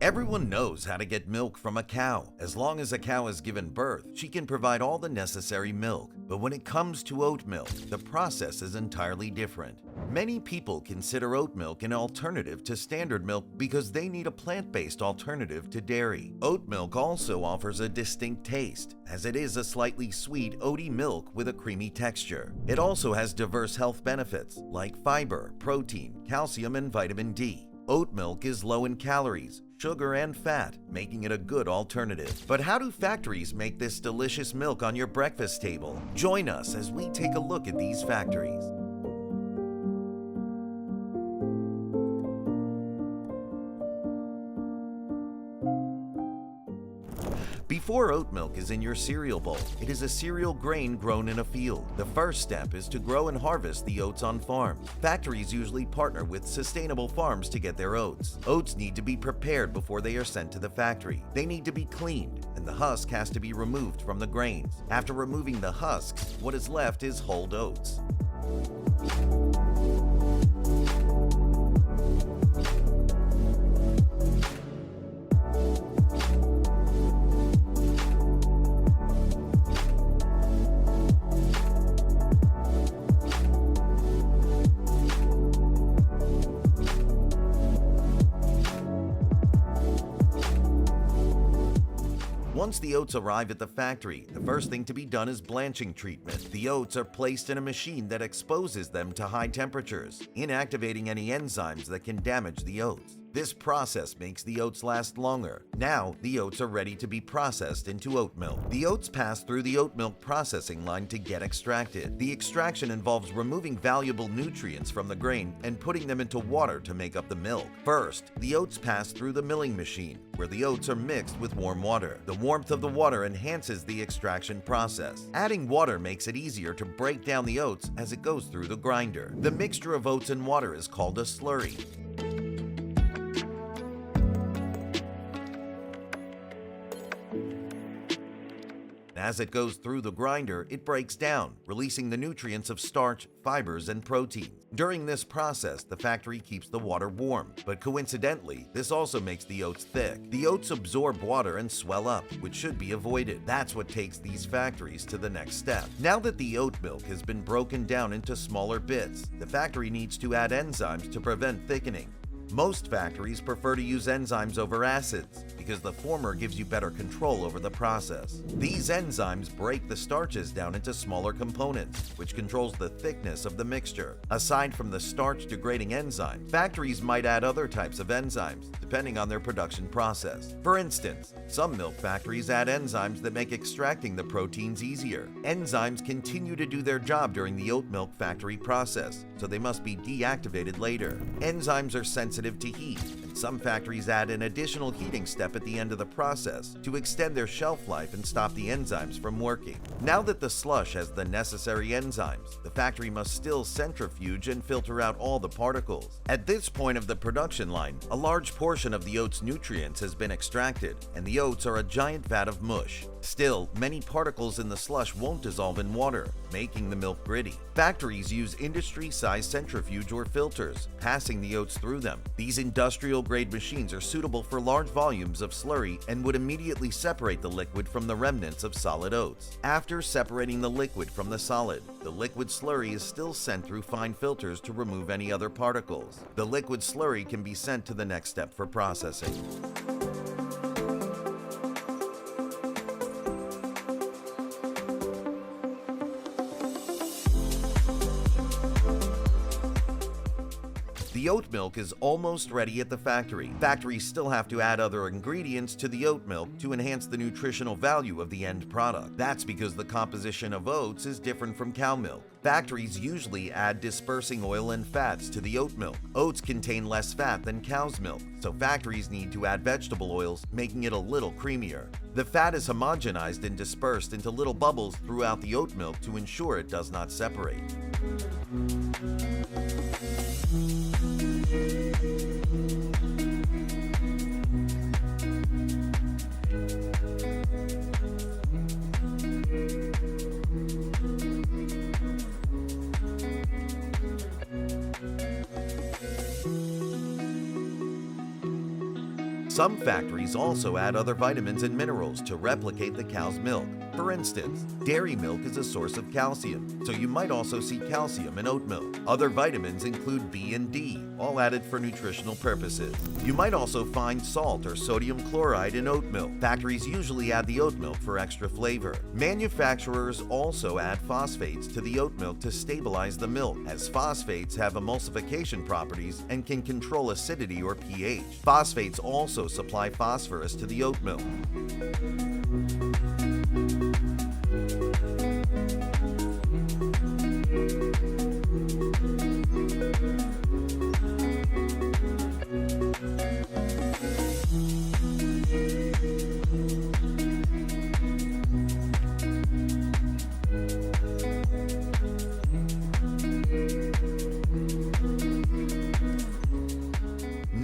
Everyone knows how to get milk from a cow. As long as a cow has given birth, she can provide all the necessary milk. But when it comes to oat milk, the process is entirely different. Many people consider oat milk an alternative to standard milk because they need a plant-based alternative to dairy. Oat milk also offers a distinct taste, as it is a slightly sweet, oaty milk with a creamy texture. It also has diverse health benefits like fiber, protein, calcium, and vitamin D. Oat milk is low in calories, sugar, and fat, making it a good alternative. But how do factories make this delicious milk on your breakfast table? Join us as we take a look at these factories. Before oat milk is in your cereal bowl, it is a cereal grain grown in a field. The first step is to grow and harvest the oats on farms. Factories usually partner with sustainable farms to get their oats. Oats need to be prepared before they are sent to the factory. They need to be cleaned, and the husk has to be removed from the grains. After removing the husks, what is left is hulled oats. Once the oats arrive at the factory, the first thing to be done is blanching treatment. The oats are placed in a machine that exposes them to high temperatures, inactivating any enzymes that can damage the oats. This process makes the oats last longer. Now, the oats are ready to be processed into oat milk. The oats pass through the oat milk processing line to get extracted. The extraction involves removing valuable nutrients from the grain and putting them into water to make up the milk. First, the oats pass through the milling machine, where the oats are mixed with warm water. The warmth of the water enhances the extraction process. Adding water makes it easier to break down the oats as it goes through the grinder. The mixture of oats and water is called a slurry. As it goes through the grinder, it breaks down, releasing the nutrients of starch, fibers, and proteins. During this process, the factory keeps the water warm, but coincidentally, this also makes the oats thick. The oats absorb water and swell up, which should be avoided. That's what takes these factories to the next step. Now that the oat milk has been broken down into smaller bits, the factory needs to add enzymes to prevent thickening. Most factories prefer to use enzymes over acids because the former gives you better control over the process. These enzymes break the starches down into smaller components, which controls the thickness of the mixture. Aside from the starch-degrading enzyme, factories might add other types of enzymes, depending on their production process. For instance, some milk factories add enzymes that make extracting the proteins easier. Enzymes continue to do their job during the oat milk factory process, so they must be deactivated later. Enzymes are sensitive to heat, and some factories add an additional heating step at the end of the process to extend their shelf life and stop the enzymes from working. Now that the slush has the necessary enzymes, the factory must still centrifuge and filter out all the particles. At this point of the production line, a large portion of the oats' nutrients has been extracted, and the oats are a giant vat of mush. Still, many particles in the slush won't dissolve in water, making the milk gritty. Factories use industry-sized centrifuge or filters, passing the oats through them. These industrial-grade machines are suitable for large volumes of slurry and would immediately separate the liquid from the remnants of solid oats. After separating the liquid from the solid, the liquid slurry is still sent through fine filters to remove any other particles. The liquid slurry can be sent to the next step for processing. The oat milk is almost ready at the factory. Factories still have to add other ingredients to the oat milk to enhance the nutritional value of the end product. That's because the composition of oats is different from cow milk. Factories usually add dispersing oil and fats to the oat milk. Oats contain less fat than cow's milk, so factories need to add vegetable oils, making it a little creamier. The fat is homogenized and dispersed into little bubbles throughout the oat milk to ensure it does not separate. Some factories also add other vitamins and minerals to replicate the cow's milk. For instance, dairy milk is a source of calcium, so you might also see calcium in oat milk. Other vitamins include B and D, all added for nutritional purposes. You might also find salt or sodium chloride in oat milk. Factories usually add the oat milk for extra flavor. Manufacturers also add phosphates to the oat milk to stabilize the milk, as phosphates have emulsification properties and can control acidity or pH. Phosphates also supply phosphorus to the oat milk.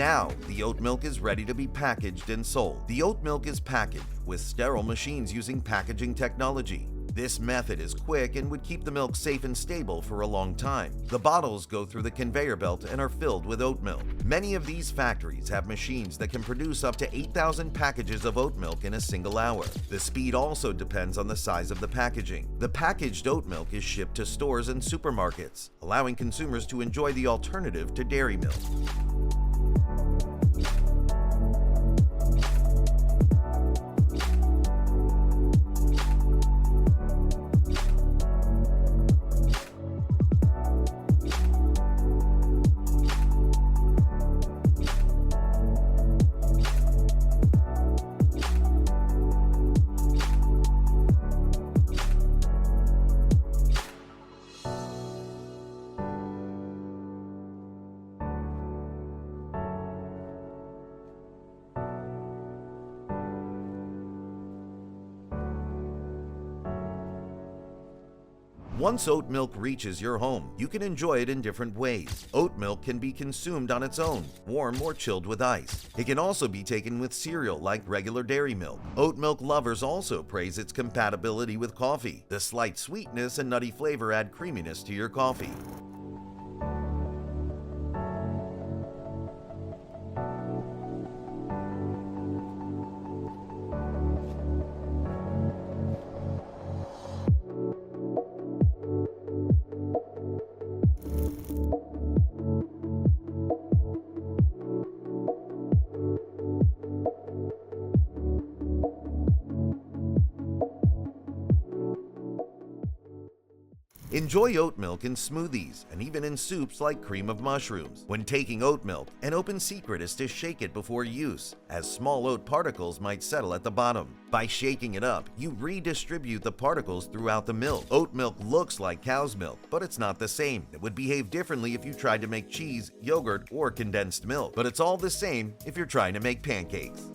Now, the oat milk is ready to be packaged and sold. The oat milk is packaged with sterile machines using packaging technology. This method is quick and would keep the milk safe and stable for a long time. The bottles go through the conveyor belt and are filled with oat milk. Many of these factories have machines that can produce up to 8,000 packages of oat milk in a single hour. The speed also depends on the size of the packaging. The packaged oat milk is shipped to stores and supermarkets, allowing consumers to enjoy the alternative to dairy milk. Once oat milk reaches your home, you can enjoy it in different ways. Oat milk can be consumed on its own, warm or chilled with ice. It can also be taken with cereal like regular dairy milk. Oat milk lovers also praise its compatibility with coffee. The slight sweetness and nutty flavor add creaminess to your coffee. Enjoy oat milk in smoothies and even in soups like cream of mushrooms. When taking oat milk, an open secret is to shake it before use, as small oat particles might settle at the bottom. By shaking it up, you redistribute the particles throughout the milk. Oat milk looks like cow's milk, but it's not the same. It would behave differently if you tried to make cheese, yogurt, or condensed milk, but it's all the same if you're trying to make pancakes.